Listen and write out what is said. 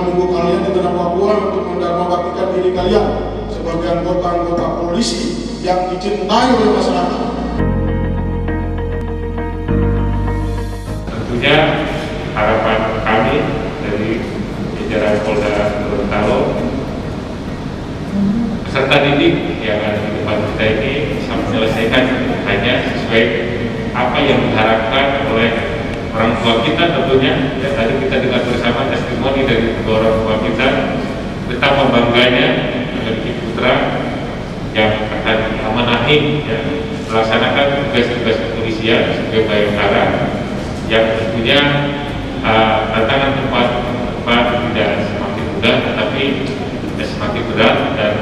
menunggu kalian di tanah Papua untuk mendharmabaktikan diri kalian sebagai anggota-anggota polisi yang dicintai oleh masyarakat. Tentunya harapan kami dari jajaran Polda Gorontalo, peserta didik yang ada di depan kita ini bisa menyelesaikan hanya sesuai apa yang diharapkan oleh orang tua kita tentunya. Ya, tadi kita dengar bersama testimoni dari kedua orang tua kita betapa bangganya memiliki putra yang akan diamanahi ya, melaksanakan tugas-tugas kepolisian sebagai bayangkara yang tentunya tantangan tempat tidak semakin mudah tetapi semakin berat dan